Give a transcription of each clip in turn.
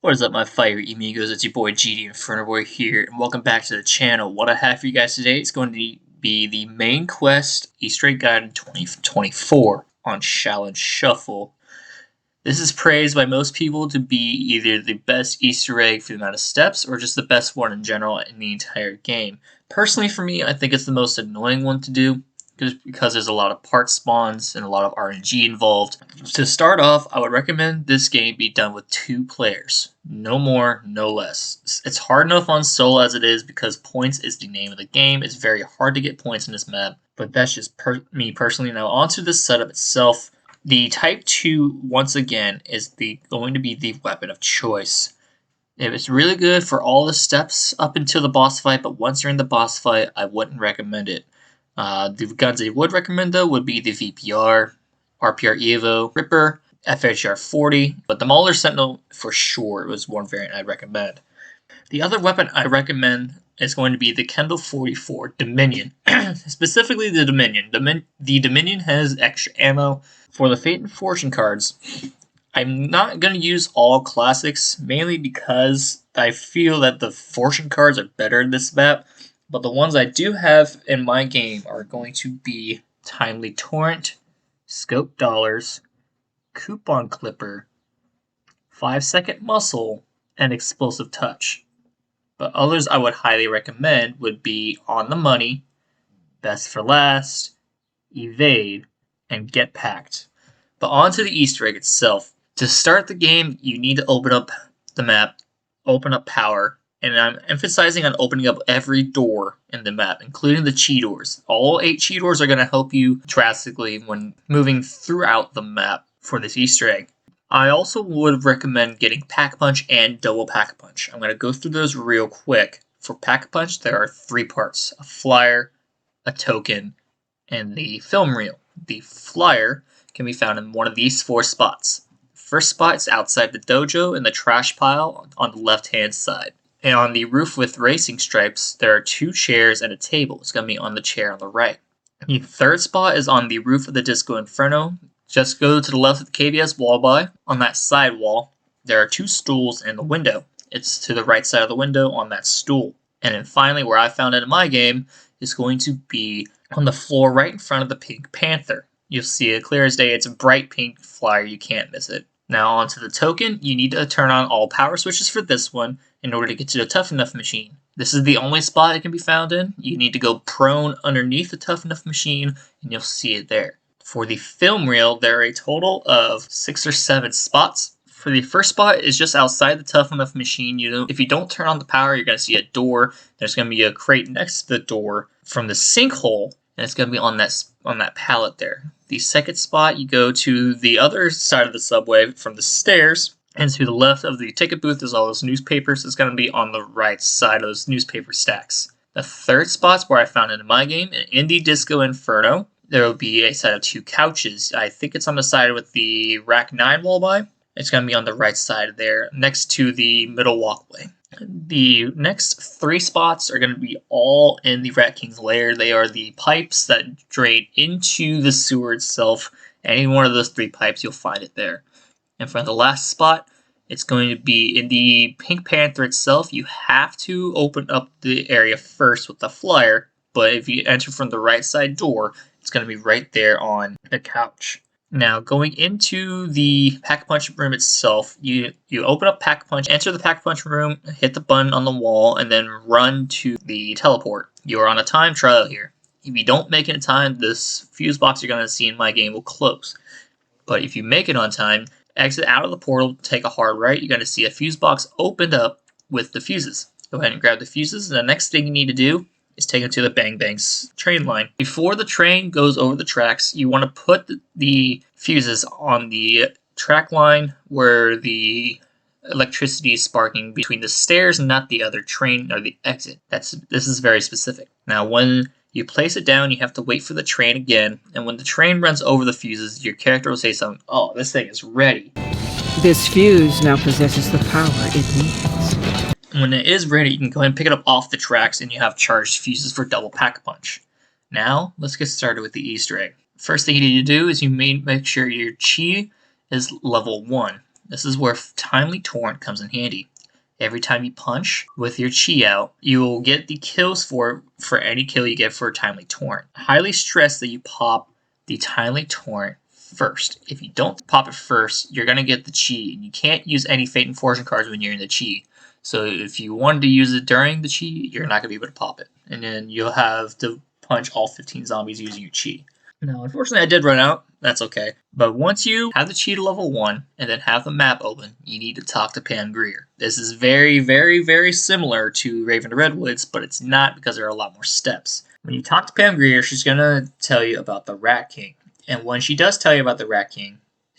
What is up, my fire amigos? It's your boy GD Inferno Boy here, and welcome back to the channel. What I have for you guys today is going to be the main quest Easter egg guide in 2024 on Shaolin Shuffle. This is praised by most people to be either the best Easter egg for the amount of steps or just the best one in general in the entire game. Personally, for me, I think it's the most annoying one to do, just because there's a lot of part spawns and a lot of RNG involved. To start off, I would recommend this game be done with 2 players. No more, no less. It's hard enough on solo as it is because points is the name of the game. It's very hard to get points in this map, but that's just me personally. Now onto the setup itself. The Type 2, once again, is going to be the weapon of choice. It's really good for all the steps up until the boss fight, but once you're in the boss fight, I wouldn't recommend it. The guns I would recommend, though, would be the VPR, RPR Evo, Ripper, FHR 40, but the Mauler Sentinel, for sure, was one variant I'd recommend. The other weapon I recommend is going to be the Kendall 44 Dominion. Specifically the Dominion. The Dominion has extra ammo. For the Fate and Fortune cards, I'm not going to use all classics, mainly because I feel that the Fortune cards are better in this map. But the ones I do have in my game are going to be Timely Torrent, Scope Dollars, Coupon Clipper, 5-Second Muscle, and Explosive Touch. But others I would highly recommend would be On the Money, Best for Last, Evade, and Get Packed. But on to the Easter egg itself. To start the game, you need to open up the map, open up power, and I'm emphasizing on opening up every door in the map, including the chi doors. All 8 chi doors are going to help you drastically when moving throughout the map for this Easter egg. I also would recommend getting Pack Punch and Double Pack Punch. I'm going to go through those real quick. For Pack Punch, there are 3 parts: a flyer, a token, and the film reel. The flyer can be found in one of these 4 spots. First spot is outside the dojo in the trash pile on the left-hand side. And on the roof with racing stripes, there are 2 chairs and a table. It's going to be on the chair on the right. The third spot is on the roof of the Disco Inferno. Just go to the left of the KBS wall by. On that side wall, there are 2 stools and a window. It's to the right side of the window on that stool. And then finally, where I found it in my game, is going to be on the floor right in front of the Pink Panther. You'll see it clear as day. It's a bright pink flyer. You can't miss it. Now onto the token. You need to turn on all power switches for this one in order to get to the Tough Enough machine. This is the only spot it can be found in. You need to go prone underneath the Tough Enough machine and you'll see it there. For the film reel, there are a total of 6 or 7 spots. For the first spot is just outside the Tough Enough machine. If you don't turn on the power, you're going to see a door. There's going to be a crate next to the door from the sinkhole, and it's going to be on that pallet there. The second spot, you go to the other side of the subway from the stairs, and to the left of the ticket booth is all those newspapers. It's going to be on the right side of those newspaper stacks. The third spot's where I found it in my game, in the Disco Inferno. There will be a set of 2 couches. I think it's on the side with the Rack 9 wall by. It's going to be on the right side there, next to the middle walkway. The next 3 spots are going to be all in the Rat King's lair. They are the pipes that drain into the sewer itself. Any one of those 3 pipes, you'll find it there. And for the last spot, it's going to be in the Pink Panther itself. You have to open up the area first with the flyer, but if you enter from the right side door, it's going to be right there on the couch. Now, going into the Pack Punch room itself, you open up Pack Punch, enter the Pack Punch room, hit the button on the wall, and then run to the teleport. You are on a time trial here. If you don't make it in time, this fuse box you're going to see in my game will close. But if you make it on time, exit out of the portal, take a hard right, you're going to see a fuse box opened up with the fuses. Go ahead and grab the fuses, and the next thing you need to do is take it to the Bang Bang's train line. Before the train goes over the tracks, you want to put the fuses on the track line where the electricity is sparking between the stairs and not the other train or the exit. This is very specific. Now, when you place it down, you have to wait for the train again, and when the train runs over the fuses, your character will say something, "Oh, this thing is ready." This fuse now possesses the power it needs. When it is ready, you can go ahead and pick it up off the tracks and you have charged fuses for Double Pack Punch. Now, let's get started with the Easter egg. First thing you need to do is make sure your chi is level 1. This is where Timely Torrent comes in handy. Every time you punch with your chi out, you will get the kills for any kill you get for Timely Torrent. I highly stress that you pop the Timely Torrent first. If you don't pop it first, you're going to get the chi, and you can't use any Fate and Fortune cards when you're in the chi. So if you wanted to use it during the chi, you're not going to be able to pop it. And then you'll have to punch all 15 zombies using your chi. Now, unfortunately, I did run out. That's okay. But once you have the chi to level 1 and then have the map open, you need to talk to Pam Grier. This is very, very, very similar to Raven to Redwoods, but it's not because there are a lot more steps. When you talk to Pam Grier, she's going to tell you about the Rat King. And when she does tell you about the Rat King,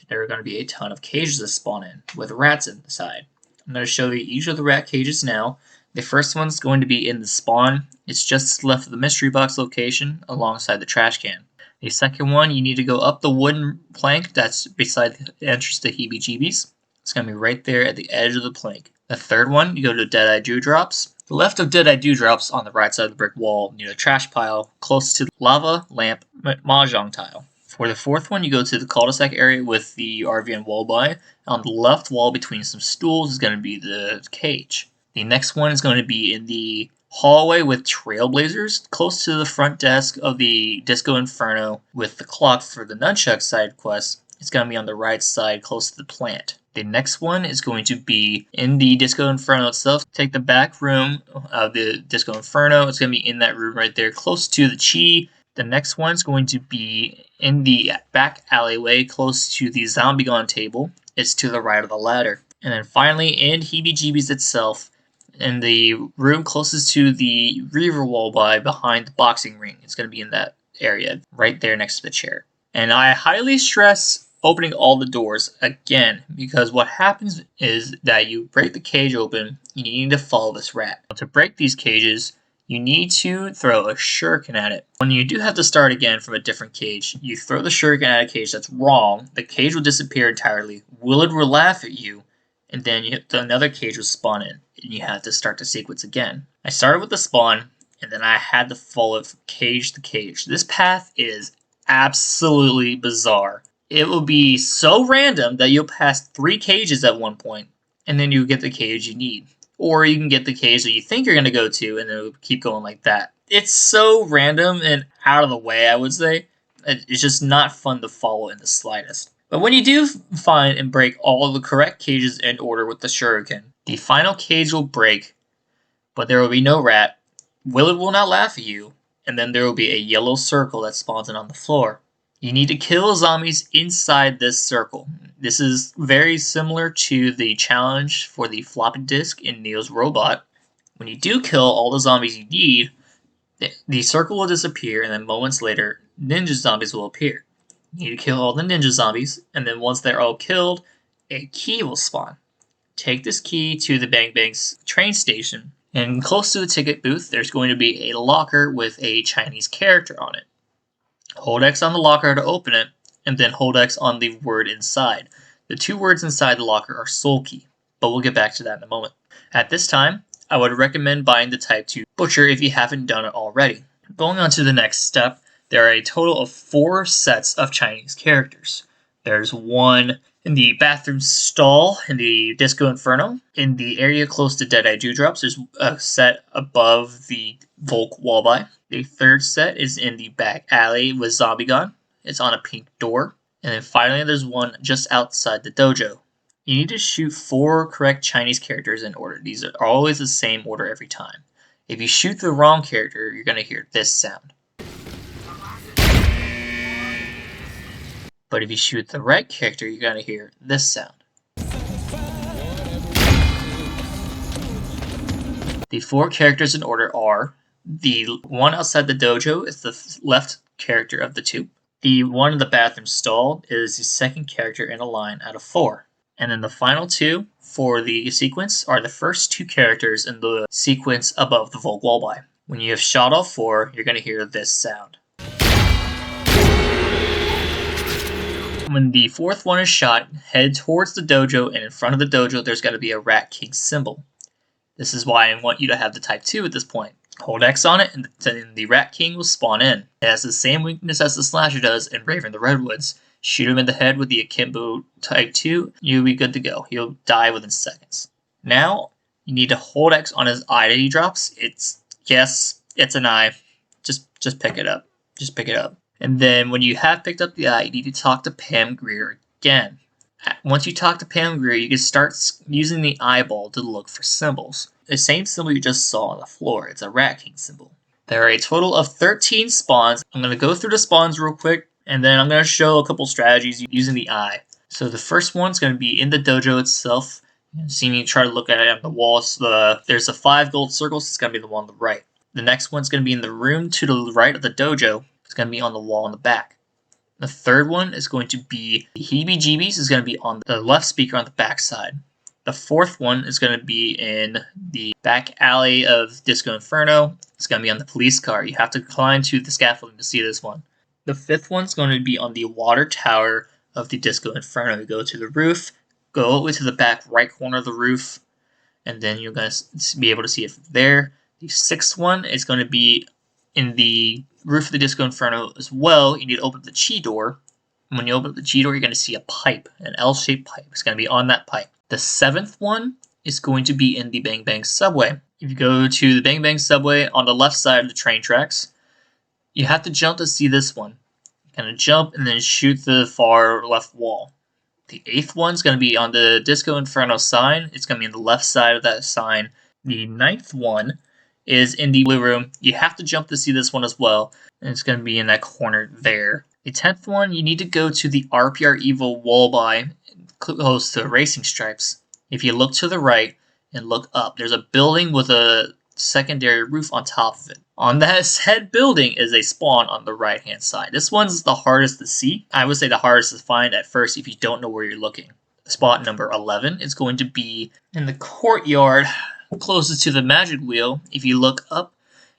there are going to be a ton of cages that spawn in with rats inside. I'm going to show you each of the rat cages now. The first one's going to be in the spawn. It's just left of the mystery box location alongside the trash can. The second one, you need to go up the wooden plank that's beside the entrance to Heebie Jeebies. It's going to be right there at the edge of the plank. The third one, you go to Deadeye Dewdrops. The left of Deadeye Dewdrops on the right side of the brick wall near the trash pile, close to the lava lamp mahjong tile. For the fourth one, you go to the cul-de-sac area with the RVN wall by. On the left wall between some stools is going to be the cage. The next one is going to be in the hallway with Trailblazers, close to the front desk of the Disco Inferno with the clock for the Nunchuck side quest. It's going to be on the right side, close to the plant. The next one is going to be in the Disco Inferno itself. Take the back room of the Disco Inferno. It's going to be in that room right there, close to the Chi. The next one is going to be in the back alleyway, close to the Zombie Gone table. It's to the right of the ladder. And then finally, in Heebie Jeebies itself, in the room closest to the Reaver wall by behind the boxing ring. It's going to be in that area, right there next to the chair. And I highly stress opening all the doors again, because what happens is that you break the cage open, you need to follow this rat. To break these cages, you need to throw a shuriken at it. When you do have to start again from a different cage, you throw the shuriken at a cage that's wrong, the cage will disappear entirely, Willard will laugh at you, and then another cage will spawn in, and you have to start the sequence again. I started with the spawn, and then I had to follow it from cage to cage. This path is absolutely bizarre. It will be so random that you'll pass 3 cages at one point, and then you get the cage you need. Or you can get the cage that you think you're going to go to, and then it'll keep going like that. It's so random and out of the way, I would say. It's just not fun to follow in the slightest. But when you do find and break all the correct cages in order with the shuriken, the final cage will break, but there will be no rat. Willard will not laugh at you, and then there will be a yellow circle that spawns in on the floor. You need to kill zombies inside this circle. This is very similar to the challenge for the floppy disk in Neo's Robot. When you do kill all the zombies you need, the circle will disappear, and then moments later, ninja zombies will appear. You need to kill all the ninja zombies, and then once they're all killed, a key will spawn. Take this key to the Bang Bang's train station, and close to the ticket booth, there's going to be a locker with a Chinese character on it. Hold X on the locker to open it, and then hold X on the word inside. The 2 words inside the locker are Soul Key, but we'll get back to that in a moment. At this time, I would recommend buying the Type 2 Butcher if you haven't done it already. Going on to the next step, there are a total of 4 sets of Chinese characters. There's one in the bathroom stall in the Disco Inferno. In the area close to Deadeye Dewdrops, there's a set above the Volk Wallby. The third set is in the back alley with Zombie Gun. It's on a pink door. And then finally, there's one just outside the dojo. You need to shoot 4 correct Chinese characters in order. These are always the same order every time. If you shoot the wrong character, you're going to hear this sound. But if you shoot the right character, you're going to hear this sound. The 4 characters in order are: the one outside the dojo is the left character of the 2. The one in the bathroom stall is the second character in a line out of 4. And then the final 2 for the sequence are the first 2 characters in the sequence above the Volk Wallby. When you have shot all 4, you're going to hear this sound. When the 4th one is shot, head towards the dojo, and in front of the dojo there's going to be a Rat King symbol. This is why I want you to have the Type 2 at this point. Hold X on it, and the Rat King will spawn in. It has the same weakness as the Slasher does in Raven the Redwoods. shoot him in the head with the Akimbo Type 2, you'll be good to go. He'll die within seconds. Now, you need to hold X on his eye that he drops. Yes, it's an eye. Just pick it up. Just pick it up. And then when you have picked up the eye, you need to talk to Pam Grier again. Once you talk to Pam Grier, you can start using the eyeball to look for symbols. The same symbol you just saw on the floor. It's a Rat King symbol. There are a total of 13 spawns. I'm going to go through the spawns real quick, and then I'm going to show a couple strategies using the eye. So the first one's going to be in the dojo itself. You see me try to look at it on the walls. There's the 5 gold circles. It's going to be the one on the right. The next one's going to be in the room to the right of the dojo. It's going to be on the wall in the back. The third one is going to be the heebie-jeebies. Is going to be on the left speaker on the back side. The fourth one is going to be in the back alley of Disco Inferno. It's going to be on the police car. You have to climb to the scaffolding to see this one. The fifth one's going to be on the water tower of the Disco Inferno. You go to the roof, go all the way to the back right corner of the roof, and then you're going to be able to see it from there. The sixth one is going to be in the roof of the Disco Inferno as well. You need to open up the chi door. And when you open up the chi door, you're going to see a pipe, an L-shaped pipe. It's going to be on that pipe. The seventh one is going to be in the Bang Bang subway. If you go to the Bang Bang subway on the left side of the train tracks, you have to jump to see this one. You're going to jump and then shoot the far left wall. The eighth one's going to be on the Disco Inferno sign. It's going to be on the left side of that sign. The ninth one is in the blue room. You have to jump to see this one as well, and it's going to be in that corner there. The 10th one, you need to go to the RPR Evil wall by close to Racing Stripes. If you look to the right and look up, there's a building with a secondary roof on top of it. On that said building is a spawn on the right hand side. This one's the hardest to see. I would say the hardest to find at first if you don't know where you're looking. Spot number 11 is going to be in the courtyard closest to the magic wheel. If you look up,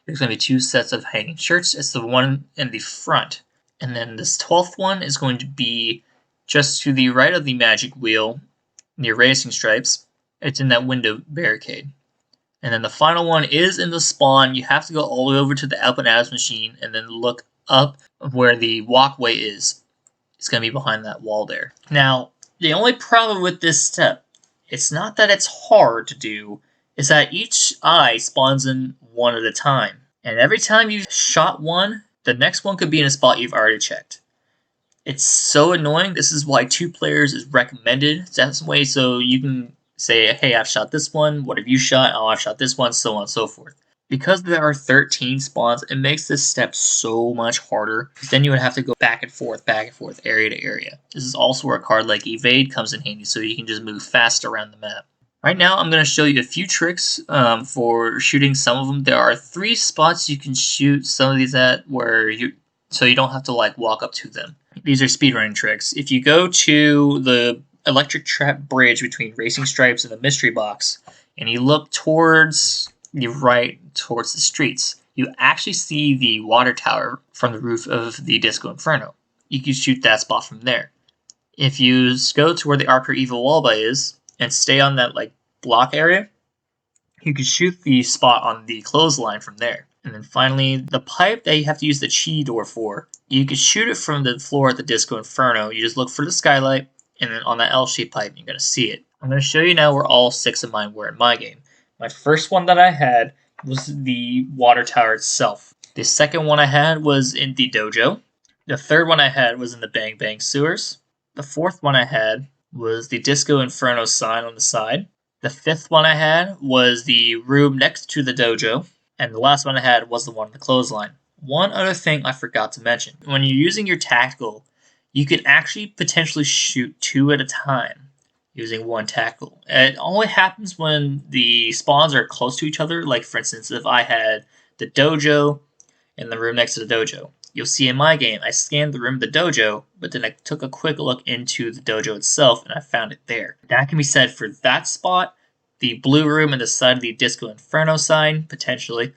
there's going to be 2 sets of hanging shirts. It's the one in the front. And then this 12th one is going to be just to the right of the magic wheel near Racing Stripes. It's in that window barricade. And then the final one is in the spawn. You have to go all the way over to the Alpin Adams machine and then look up where the walkway is. It's going to be behind that wall there. Now, the only problem with this step, it's not that it's hard to do, is that each eye spawns in one at a time. And every time you've shot one, the next one could be in a spot you've already checked. It's so annoying. This is why 2 players is recommended. That's the way so you can say, hey, I've shot this one. What have you shot? Oh, I've shot this one, so on and so forth. Because there are 13 spawns, it makes this step so much harder. Then you would have to go back and forth, area to area. This is also where a card like Evade comes in handy, so you can just move fast around the map. Right now, I'm going to show you a few tricks for shooting some of them. There are 3 spots you can shoot some of these at so you don't have to walk up to them. These are speedrunning tricks. If you go to the electric trap bridge between Racing Stripes and the mystery box, and you look towards the right, towards the streets, you actually see the water tower from the roof of the Disco Inferno. You can shoot that spot from there. If you go to where the RPR Evil Wallby is, and stay on that block area, you can shoot the spot on the clothesline from there. And then finally, the pipe that you have to use the chi door for, you can shoot it from the floor at the Disco Inferno. You just look for the skylight, and then on that L-shaped pipe, you're going to see it. I'm going to show you now where all 6 of mine were in my game. My first one that I had was the water tower itself. The second one I had was in the dojo. The third one I had was in the Bang Bang sewers. The fourth one I had was the Disco Inferno sign on the side. The fifth one I had was the room next to the dojo. And the last one I had was the one on the clothesline. One other thing I forgot to mention. When you're using your tactical, you can actually potentially shoot 2 at a time using one tactical. It only happens when the spawns are close to each other. Like, for instance, if I had the dojo and the room next to the dojo. You'll see in my game, I scanned the room of the dojo, but then I took a quick look into the dojo itself, and I found it there. That can be said for that spot, the blue room and the side of the Disco Inferno sign, potentially,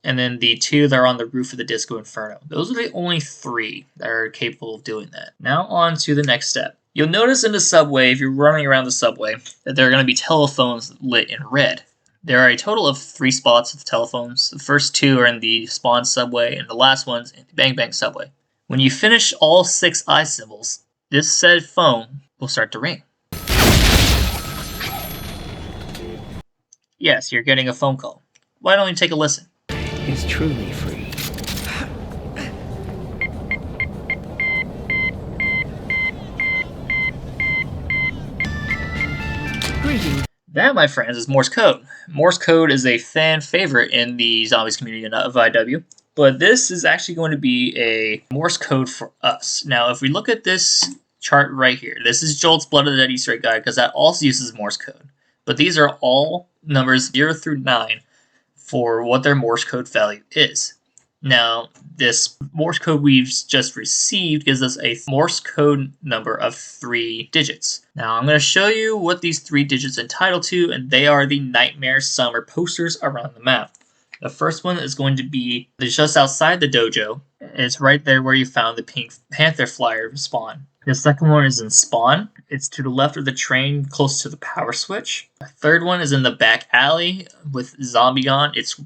and then the 2 that are on the roof of the Disco Inferno. Those are the only 3 that are capable of doing that. Now on to the next step. You'll notice in the subway, if you're running around the subway, that there are going to be telephones lit in red. There are a total of 3 spots of telephones. The first 2 are in the spawn subway, and the last one's in the Bang Bang subway. When you finish all 6 eye symbols, this said phone will start to ring. Yes, you're getting a phone call. Why don't you take a listen? Is truly free. Greetings. That, my friends, is Morse code. Morse code is a fan favorite in the zombies community of IW, but this is actually going to be a Morse code for us. Now, if we look at this chart right here, this is Jolt's Blood of the Dead Easter egg guide because that also uses Morse code. But these are all numbers 0 through 9 for what their Morse code value is. Now, this Morse code we've just received gives us a Morse code number of 3 digits. Now, I'm going to show you what these 3 digits entitle to, and they are the Nightmare Summer posters around the map. The first one is going to be just outside the dojo. It's right there where you found the Pink Panther flyer spawn. The second one is in spawn. It's to the left of the train, close to the power switch. The third one is in the back alley with Zombiegon. It's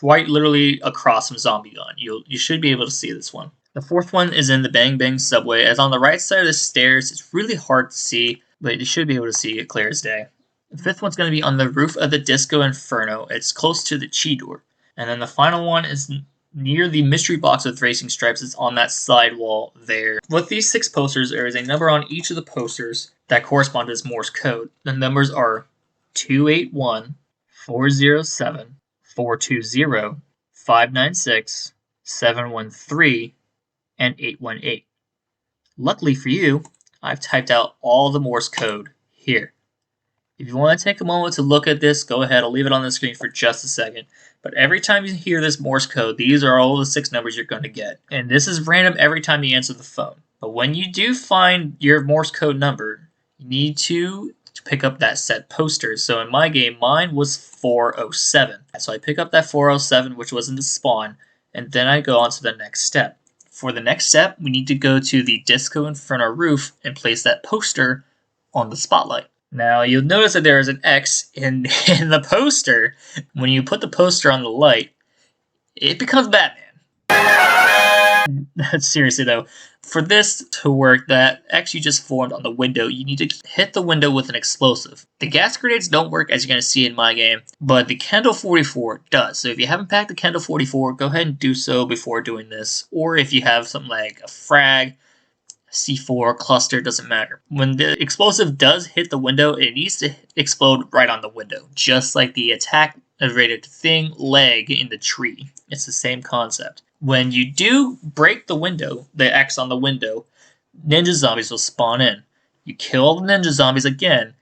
quite literally across from Zombiegon. You should be able to see this one. The fourth one is in the Bang Bang subway. It's on the right side of the stairs. It's really hard to see, but you should be able to see it clear as day. The fifth one's going to be on the roof of the Disco Inferno. It's close to the Chi door. And then the final one is near the mystery box with racing stripes. It's on that side wall there. With these 6 posters, there is a number on each of the posters that correspond to this Morse code. The numbers are 281, 407, 420, 596, 713, and 818. Luckily for you, I've typed out all the Morse code here. If you want to take a moment to look at this, go ahead. I'll leave it on the screen for just a second. But every time you hear this Morse code, these are all the 6 numbers you're going to get. And this is random every time you answer the phone. But when you do find your Morse code number, you need to pick up that set poster. So in my game, mine was 407. So I pick up that 407, which was in the spawn, and then I go on to the next step. For the next step, we need to go to the Disco Inferno roof and place that poster on the spotlight. Now, you'll notice that there is an X in the poster. When you put the poster on the light, it becomes Batman. Seriously, though, for this to work, that X you just formed on the window, you need to hit the window with an explosive. The gas grenades don't work, as you're going to see in my game, but the Kendo 44 does. So if you haven't packed the Kendo 44, go ahead and do so before doing this. Or if you have something like a frag, C4, cluster, doesn't matter. When the explosive does hit the window, it needs to explode right on the window, just like the attack rated thing leg in the tree. It's the same concept. When you do break the window, the X on the window, ninja zombies will spawn in. You kill the ninja zombies again,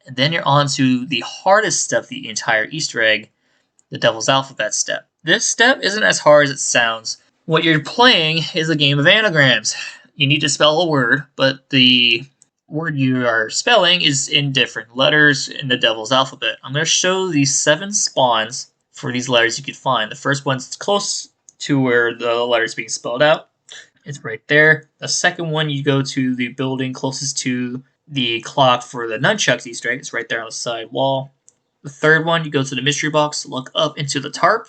and then you're on to the hardest step of the entire Easter egg, the Devil's Alphabet step. This step isn't as hard as it sounds. What you're playing is a game of anagrams. You need to spell a word, but the word you are spelling is in different letters in the Devil's Alphabet. I'm going to show these 7 spawns for these letters you can find. The first one's close to where the letter's being spelled out. It's right there. The second one, you go to the building closest to the clock for the nunchucks Easter egg. It's right there on the side wall. The third one, you go to the mystery box, look up into the tarp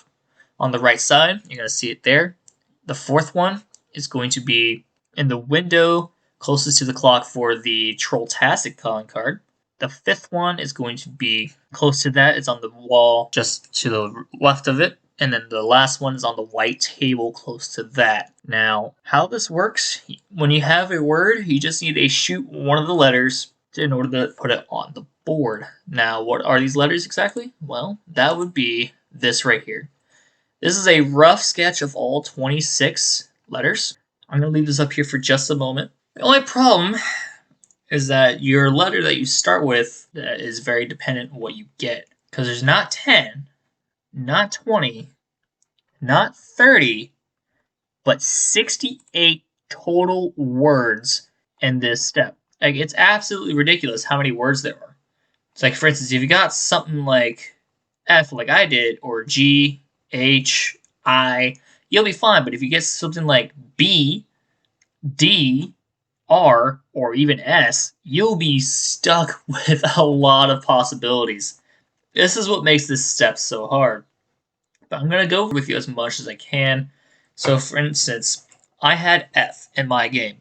on the right side. You're going to see it there. The fourth one is going to be in the window closest to the clock for the Trolltastic calling card. The fifth one is going to be close to that. It's on the wall just to the left of it. And then the last one is on the white table close to that. Now, how this works, when you have a word, you just need to shoot one of the letters in order to put it on the board. Now, what are these letters exactly? Well, that would be this right here. This is a rough sketch of all 26 letters. I'm going to leave this up here for just a moment. The only problem is that your letter that you start with is very dependent on what you get. Because there's not 10, not 20, not 30, but 68 total words in this step. Like, it's absolutely ridiculous how many words there are. It's like, for instance, if you got something like F, like I did, or G, H, I, you'll be fine. But if you get something like B, D, R, or even S, you'll be stuck with a lot of possibilities. This is what makes this step so hard. But I'm going to go with you as much as I can. So, for instance, I had F in my game.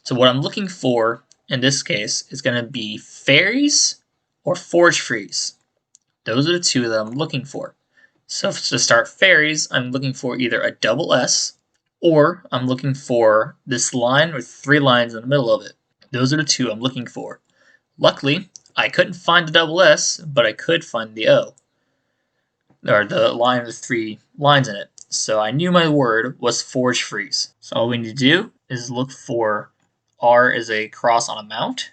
So what I'm looking for in this case is going to be fairies or forge freeze. Those are the two that I'm looking for. So to start fairies, I'm looking for either a double S or I'm looking for this line with 3 lines in the middle of it. Those are the two I'm looking for. Luckily, I couldn't find the double S, but I could find the O, or the line with 3 lines in it. So I knew my word was forge freeze. So all we need to do is look for R is a cross on a mount.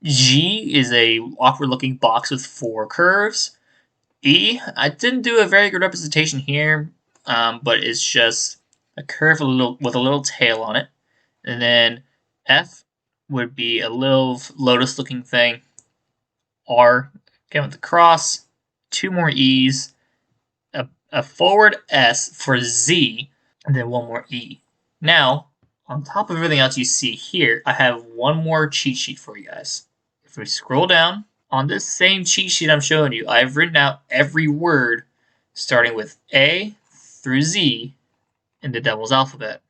G is a awkward looking box with 4 curves. E, I didn't do a very good representation here, but it's just a curve with a little tail on it. And then F would be a little lotus looking thing. R, again with the cross, 2 more E's, a forward S for Z, and then 1 more E. Now, on top of everything else you see here, I have one more cheat sheet for you guys. If we scroll down, on this same cheat sheet I'm showing you, I've written out every word starting with A through Z in the devil's alphabet.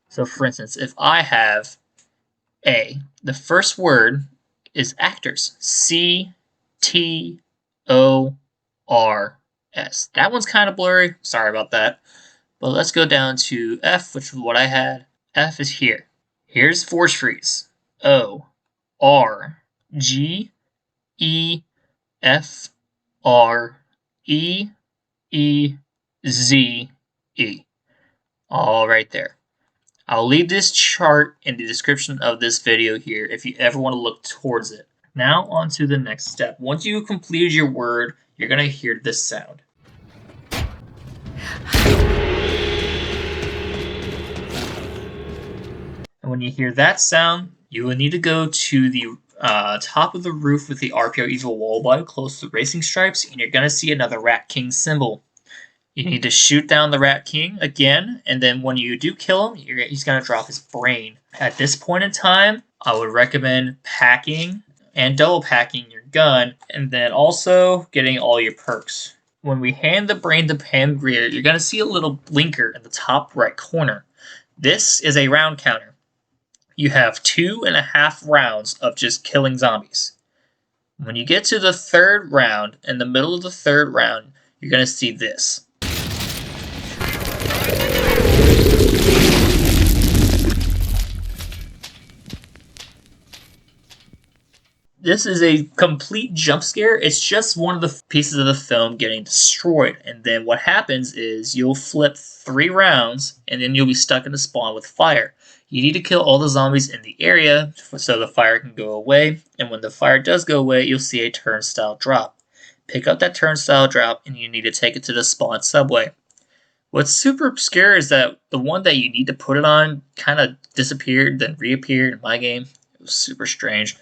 So for instance, if I have A, the first word is actors. C-T-O-R-S. That one's kind of blurry. Sorry about that. But let's go down to F, which is what I had. F is here. Here's force freeze. O-R-G-E-F-R-E-E-Z-E. All right there. I'll leave this chart in the description of this video here if you ever want to look towards it. Now on to the next step. Once you've completed your word, you're going to hear this sound. And when you hear that sound, you will need to go to the top of the roof with the RPO Evil Wall Body close to the racing stripes, and you're going to see another Rat King symbol. You need to shoot down the Rat King again, and then when you do kill him, he's going to drop his brain. At this point in time, I would recommend packing and double packing your gun, and then also getting all your perks. When we hand the brain to Pam Greer, you're going to see a little blinker in the top right corner. This is a round counter. You have 2.5 rounds of just killing zombies. When you get to the 3rd round, in the middle of the 3rd round, you're going to see this. This is a complete jump scare. It's just one of the pieces of the film getting destroyed. And then what happens is you'll flip 3 rounds, and then you'll be stuck in the spawn with fire. You need to kill all the zombies in the area so the fire can go away. And when the fire does go away, you'll see a turnstile drop. Pick up that turnstile drop, and you need to take it to the spawn subway. What's super obscure is that the one that you need to put it on kind of disappeared, then reappeared in my game. It was super strange.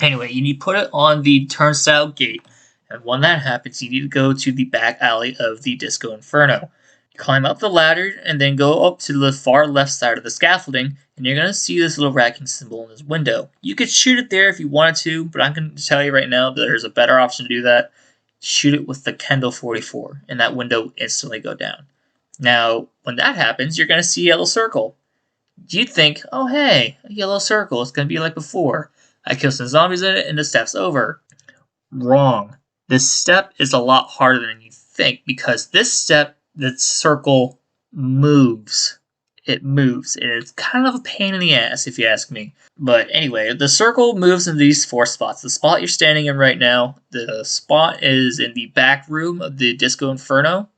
Anyway, you need to put it on the turnstile gate, and when that happens, you need to go to the back alley of the Disco Inferno. Climb up the ladder, and then go up to the far left side of the scaffolding, and you're going to see this little Rat King symbol in this window. You could shoot it there if you wanted to, but I'm going to tell you right now that there's a better option to do that. Shoot it with the Kendall 44, and that window will instantly go down. Now, when that happens, you're going to see a yellow circle. You'd think, oh hey, a yellow circle, it's going to be like before. I kill some zombies in it, and the step's over. Wrong. This step is a lot harder than you think, because this step, the circle moves. It moves, and it's kind of a pain in the ass if you ask me. But anyway, the circle moves in these 4 spots. The spot you're standing in right now, the spot is in the back room of the Disco Inferno.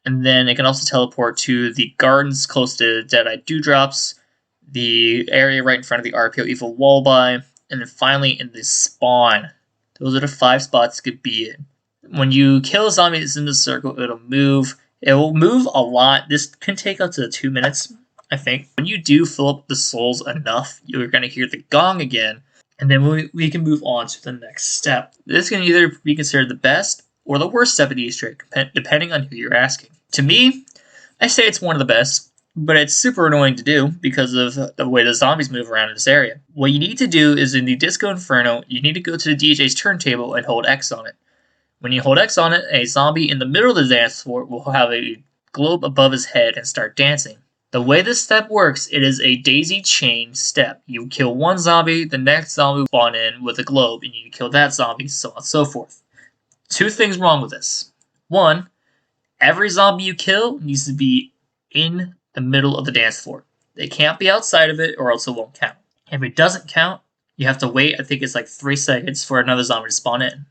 And then it can also teleport to the gardens close to Deadeye Dewdrops, the area right in front of the RPO Evil Wallby, and then finally in the spawn. Those are the 5 spots you could be in. When you kill a zombie that's in the circle, it'll move. It will move a lot. This can take up to 2 minutes, I think. When you do fill up the souls enough, you're going to hear the gong again, and then we can move on to the next step. This can either be considered the best or the worst step of the Easter egg, depending on who you're asking. To me, I say it's one of the best, but it's super annoying to do because of the way the zombies move around in this area. What you need to do is in the Disco Inferno, you need to go to the DJ's turntable and hold X on it. When you hold X on it, a zombie in the middle of the dance floor will have a globe above his head and start dancing. The way this step works, it is a daisy chain step. You kill one zombie, the next zombie will spawn in with a globe, and you kill that zombie, so on and so forth. Two things wrong with this. One, every zombie you kill needs to be in the middle of the dance floor. They can't be outside of it or else it won't count. If it doesn't count, you have to wait, I think it's like 3 seconds for another zombie to spawn in.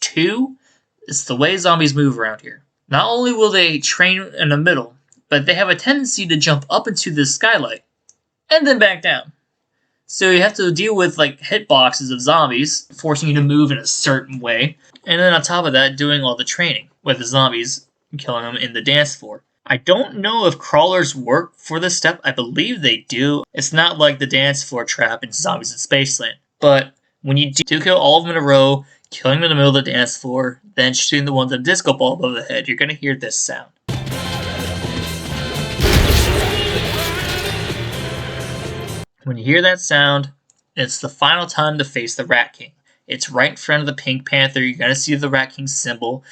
Two, it's the way zombies move around here. Not only will they train in the middle, but they have a tendency to jump up into the skylight and then back down. So you have to deal with like hitboxes of zombies, forcing you to move in a certain way. And then on top of that, doing all the training with the zombies and killing them in the dance floor. I don't know if crawlers work for this step. I believe they do. It's not like the dance floor trap in Zombies in Spaceland. But when you do kill all of them in a row, killing them in the middle of the dance floor, then shooting the ones with a disco ball above the head, you're going to hear this sound. When you hear that sound, it's the final time to face the Rat King. It's right in front of the Pink Panther. You're going to see the Rat King symbol.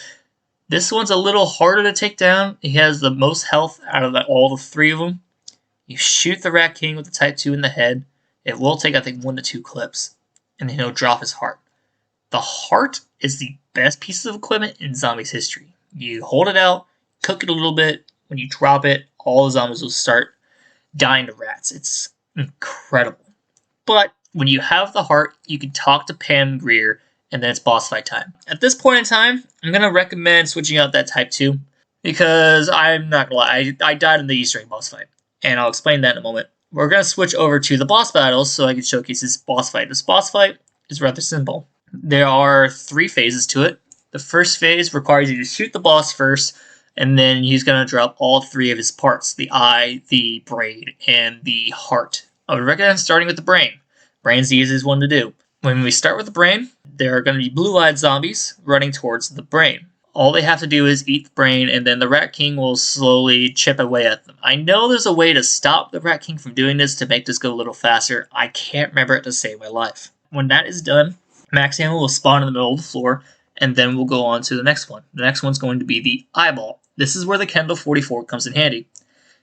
This one's a little harder to take down. He has the most health out of all the 3 of them. You shoot the Rat King with the Type 2 in the head. It will take, I think, 1 to 2 clips. And then he'll drop his heart. The heart is the best piece of equipment in Zombies history. You hold it out, cook it a little bit. When you drop it, all the zombies will start dying to rats. It's incredible. But when you have the heart, you can talk to Pam Grier, and then it's boss fight time. At this point in time, I'm going to recommend switching out that Type 2, because I'm not going to lie, I died in the Easter egg boss fight, and I'll explain that in a moment. We're going to switch over to the boss battles so I can showcase this boss fight. This boss fight is rather simple. There are 3 phases to it. The first phase requires you to shoot the boss first, and then he's going to drop all 3 of his parts, the eye, the brain, and the heart. I would recommend starting with the brain. Brain's the easiest one to do. When we start with the brain, there are going to be blue-eyed zombies running towards the brain. All they have to do is eat the brain, and then the Rat King will slowly chip away at them. I know there's a way to stop the Rat King from doing this to make this go a little faster. I can't remember it to save my life. When that is done, Max Ammo will spawn in the middle of the floor, and then we'll go on to the next one. The next one's going to be the eyeball. This is where the Kendall 44 comes in handy.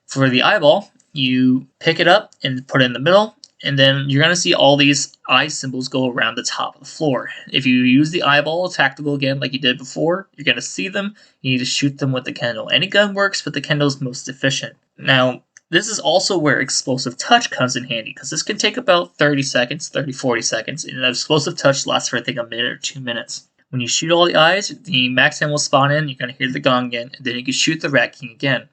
For the eyeball, you pick it up and put it in the middle, and then you're going to see all these eye symbols go around the top of the floor. If you use the eyeball tactical again like you did before, you're going to see them. You need to shoot them with the Kendall. Any gun works, but the Kendall's most efficient. Now, this is also where explosive touch comes in handy, because this can take about 30 seconds, 40 seconds, and explosive touch lasts for I think a minute or 2 minutes. When you shoot all the eyes, the Max Ammo will spawn in, you're going to hear the gong again, and then you can shoot the Rat King again.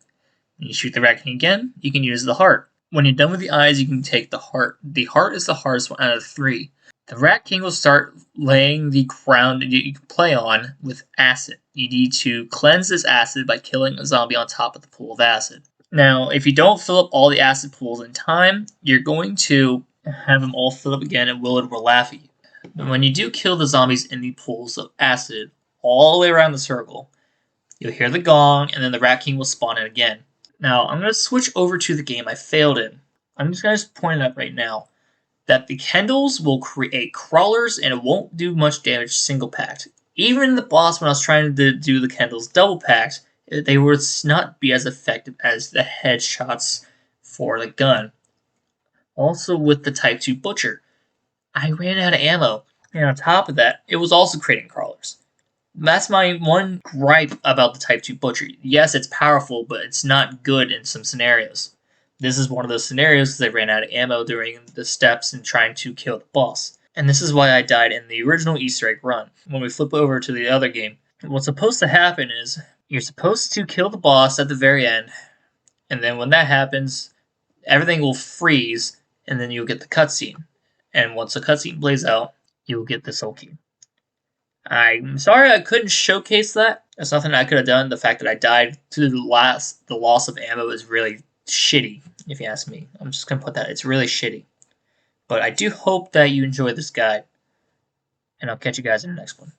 When you shoot the Rat King again, you can use the heart. When you're done with the eyes, you can take the heart. The heart is the hardest one out of the 3. The Rat King will start laying the ground you can play on with acid. You need to cleanse this acid by killing a zombie on top of the pool of acid. Now, if you don't fill up all the acid pools in time, you're going to have them all fill up again and Willard will laugh at you. And when you do kill the zombies in the pools of acid all the way around the circle, you'll hear the gong and then the Rat King will spawn in again. Now, I'm going to switch over to the game I failed in. I'm just going to point out right now that the Kendalls will create crawlers and it won't do much damage single packed. Even the boss, when I was trying to do the Kendalls double packed, they would not be as effective as the headshots for the gun. Also with the Type 2 Butcher, I ran out of ammo. And on top of that, it was also creating crawlers. That's my one gripe about the Type 2 Butcher. Yes, it's powerful, but it's not good in some scenarios. This is one of those scenarios because I ran out of ammo during the steps and trying to kill the boss. And this is why I died in the original Easter egg run. When we flip over to the other game, what's supposed to happen is you're supposed to kill the boss at the very end, and then when that happens, everything will freeze, and then you'll get the cutscene. And once the cutscene plays out, you'll get this whole key. I'm sorry I couldn't showcase that. There's nothing I could have done. The fact that I died to the loss of ammo is really shitty, if you ask me. I'm just going to put that. It's really shitty. But I do hope that you enjoy this guide, and I'll catch you guys in the next one.